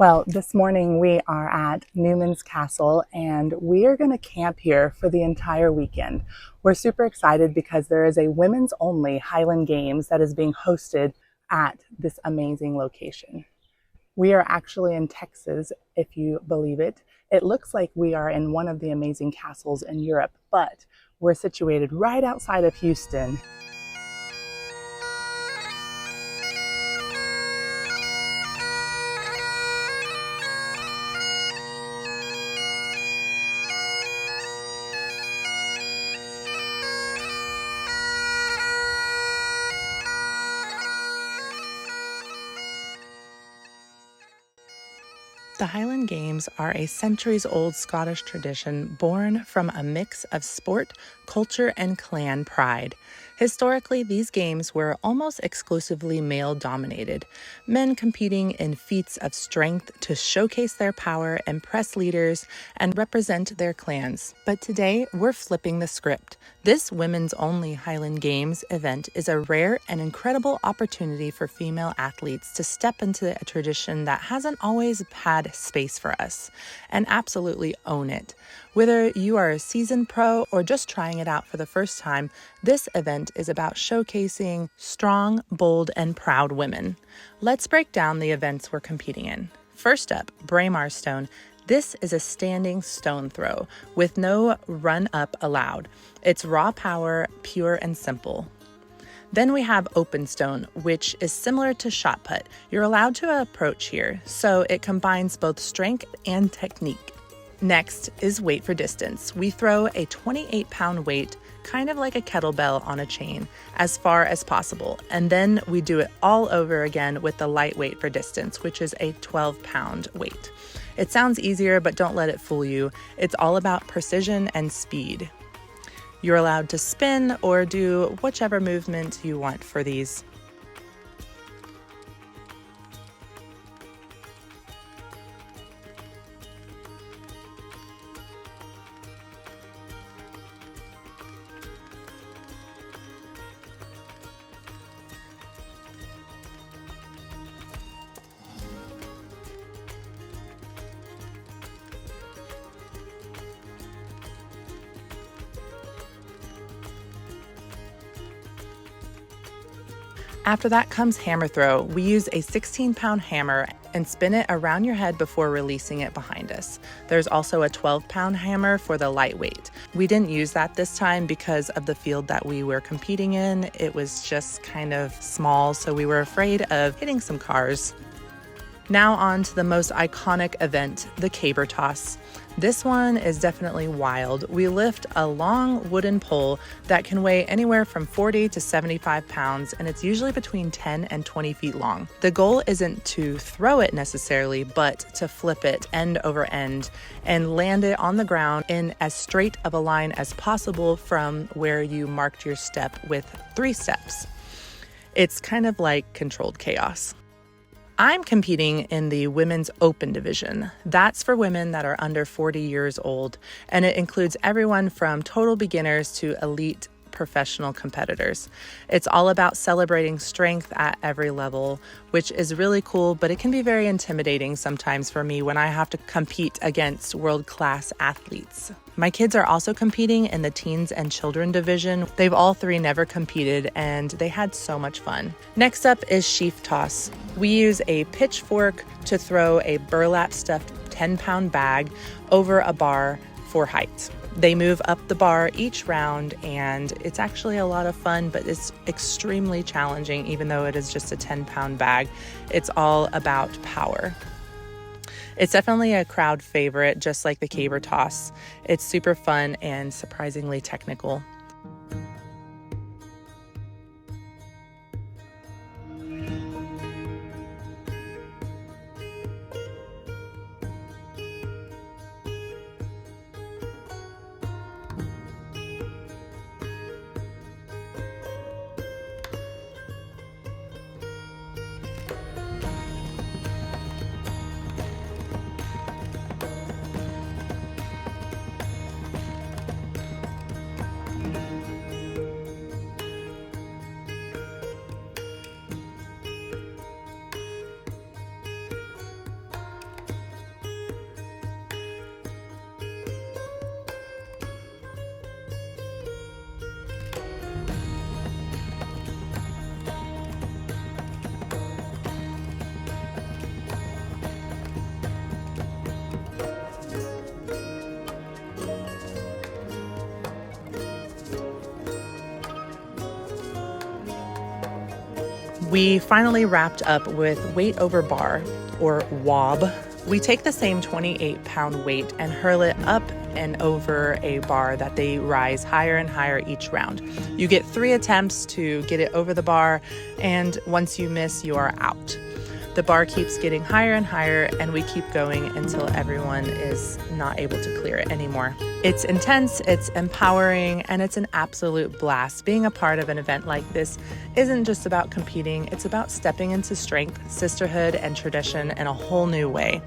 Well, this morning we are at Newman's Castle and we are going to camp here for the entire weekend. We're super excited because there is a women's only Highland Games that is being hosted at this amazing location. We are actually in Texas, if you believe it. It looks like we are in one of the amazing castles in Europe, but we're situated right outside of Houston. The Highland Games are a centuries-old Scottish tradition born from a mix of sport, culture, and clan pride. Historically, these games were almost exclusively male-dominated, men competing in feats of strength to showcase their power, impress leaders, and represent their clans. But today, we're flipping the script. This women's-only Highland Games event is a rare and incredible opportunity for female athletes to step into a tradition that hasn't always had space for us, and absolutely own it. Whether you are a seasoned pro or just trying it out for the first time, this event is about showcasing strong, bold, and proud women. Let's break down the events we're competing in. First up, Braemar Stone. This is a standing stone throw with no run-up allowed. It's raw power, pure and simple. Then we have open stone, which is similar to shot put. You're allowed to approach here, so it combines both strength and technique. Next is weight for distance. We throw a 28-pound weight, kind of like a kettlebell on a chain, as far as possible. And then we do it all over again with the lightweight for distance, which is a 12-pound weight. It sounds easier, but don't let it fool you. It's all about precision and speed. You're allowed to spin or do whichever movement you want for these. After that comes hammer throw. We use a 16-pound hammer and spin it around your head before releasing it behind us. There's also a 12-pound hammer for the lightweight. We didn't use that this time because of the field that we were competing in. It was just kind of small, so we were afraid of hitting some cars. Now on to the most iconic event, the caber toss. This one is definitely wild. We lift a long wooden pole that can weigh anywhere from 40 to 75 pounds, and it's usually between 10 and 20 feet long. The goal isn't to throw it necessarily, but to flip it end over end and land it on the ground in as straight of a line as possible from where you marked your step with 3 steps. It's kind of like controlled chaos. I'm competing in the women's open division. That's for women that are under 40 years old, and it includes everyone from total beginners to elite professional competitors. It's all about celebrating strength at every level, which is really cool, but it can be very intimidating sometimes for me when I have to compete against world-class athletes. My kids are also competing in the teens and children division. They've all 3 never competed and they had so much fun. Next up is sheaf toss. We use a pitchfork to throw a burlap stuffed 10-pound bag over a bar for height. They move up the bar each round and it's actually a lot of fun, but it's extremely challenging even though it is just a 10-pound bag. It's all about power. It's definitely a crowd favorite, just like the caber toss. It's super fun and surprisingly technical. We finally wrapped up with weight over bar, or WOB. We take the same 28-pound weight and hurl it up and over a bar that they rise higher and higher each round. You get 3 attempts to get it over the bar, and once you miss, you are out. The bar keeps getting higher and higher, and we keep going until everyone is not able to clear it anymore. It's intense, it's empowering, and it's an absolute blast. Being a part of an event like this isn't just about competing, it's about stepping into strength, sisterhood, and tradition in a whole new way.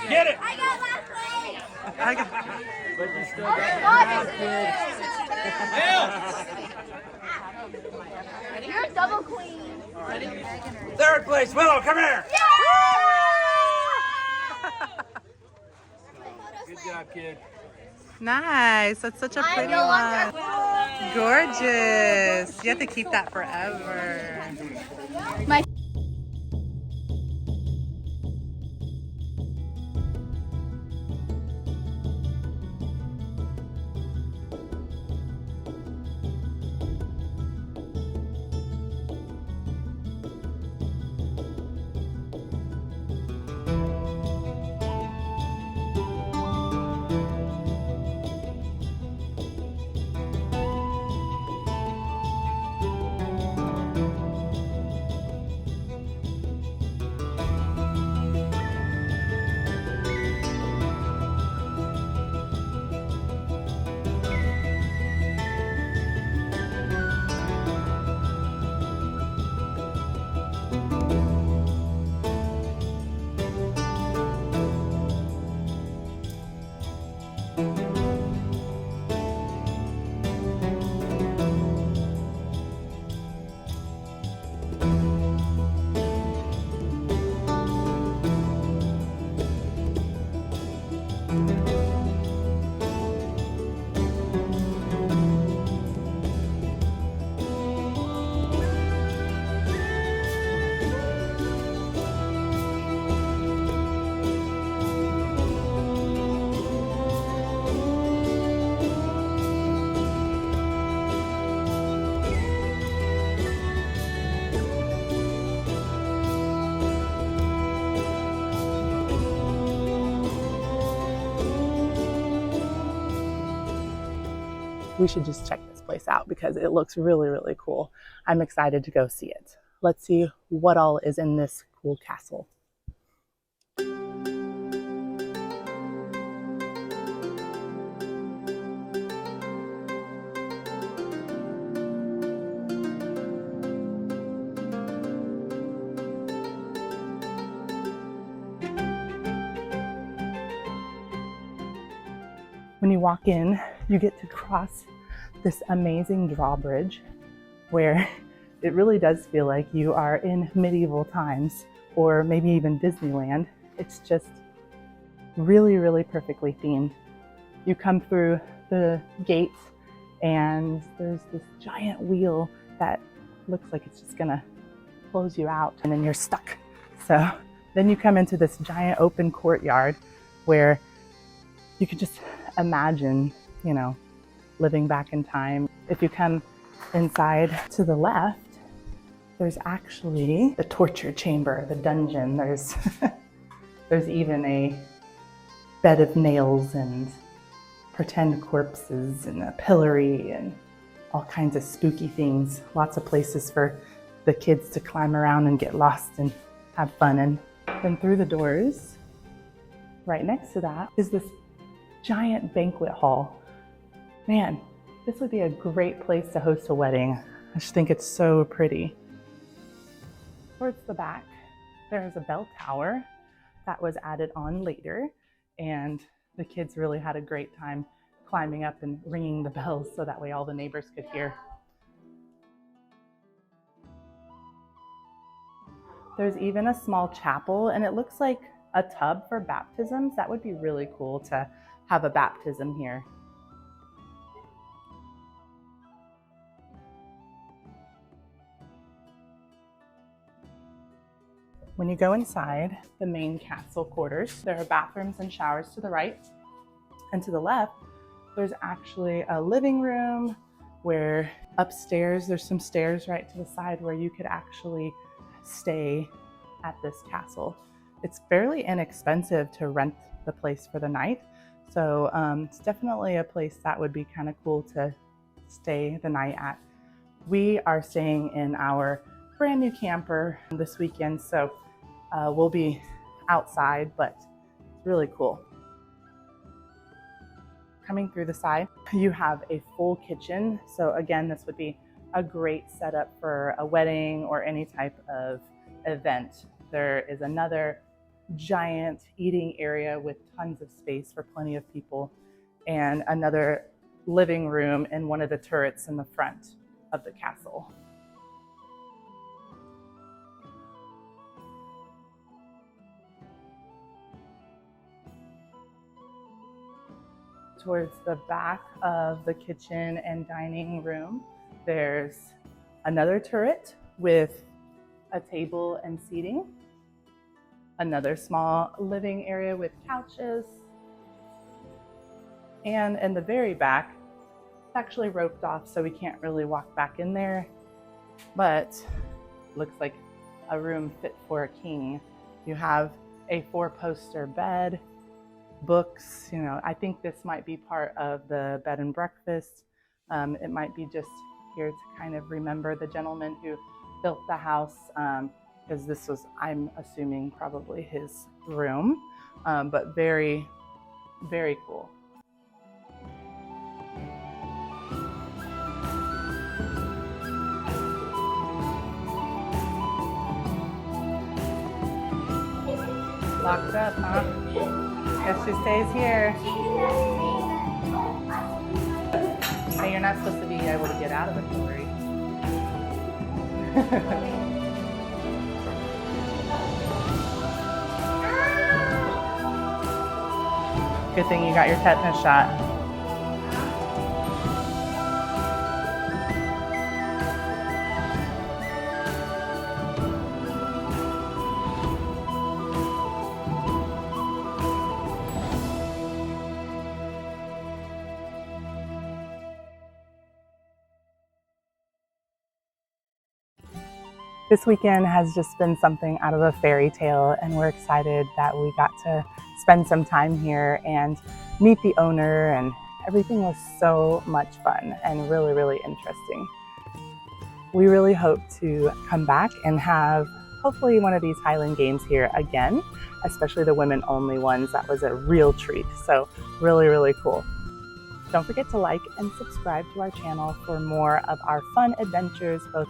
Get it! I got last place! I got... But you still got You're a double queen. third place. Willow, come here. Good job, kid. Nice. That's such a pretty one. Gorgeous. You have to keep that forever. My We should just check this place out because it looks really, really cool. I'm excited to go see it. Let's see what all is in this cool castle. When you walk in, you get to cross this amazing drawbridge where it really does feel like you are in medieval times or maybe even Disneyland. It's just really, really perfectly themed. You come through the gates and there's this giant wheel that looks like it's just gonna close you out and then you're stuck. So then you come into this giant open courtyard where you could just imagine, you know, living back in time. If you come inside to the left, there's actually the torture chamber, the dungeon. There's even a bed of nails and pretend corpses and a pillory and all kinds of spooky things. Lots of places for the kids to climb around and get lost and have fun. And then through the doors, right next to that, is this giant banquet hall. Man, this would be a great place to host a wedding. I just think it's so pretty. Towards the back, there's a bell tower that was added on later, and the kids really had a great time climbing up and ringing the bells so that way all the neighbors could hear. There's even a small chapel, and it looks like a tub for baptisms. That would be really cool to have a baptism here. When you go inside the main castle quarters, there are bathrooms and showers to the right, and to the left, there's actually a living room where upstairs, there's some stairs right to the side where you could actually stay at this castle. It's fairly inexpensive to rent the place for the night. So it's definitely a place that would be kind of cool to stay the night at. We are staying in our brand new camper this weekend, so we'll be outside, but it's really cool. Coming through the side, you have a full kitchen. So again, this would be a great setup for a wedding or any type of event. There is another giant eating area with tons of space for plenty of people, and another living room in one of the turrets in the front of the castle. Towards the back of the kitchen and dining room, there's another turret with a table and seating, another small living area with couches, and in the very back, it's actually roped off, so we can't really walk back in there, but looks like a room fit for a king. You have a 4-poster bed, books. You know, I think this might be part of the bed and breakfast. It might be just here to kind of remember the gentleman who built the house, because this was, I'm assuming, probably his room, but very, very cool. Locked up, huh? Guess she stays here. Hey, you're not supposed to be able to get out of the quarry. Good thing you got your tetanus shot. This weekend has just been something out of a fairy tale, and we're excited that we got to spend some time here and meet the owner, and everything was so much fun and really, really interesting. We really hope to come back and have hopefully one of these Highland Games here again, especially the women only ones. That was a real treat. So really, really cool. Don't forget to like and subscribe to our channel for more of our fun adventures, both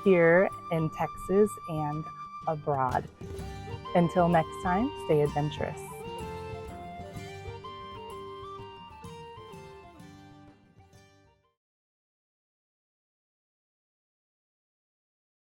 here in Texas and abroad. Until next time, stay adventurous.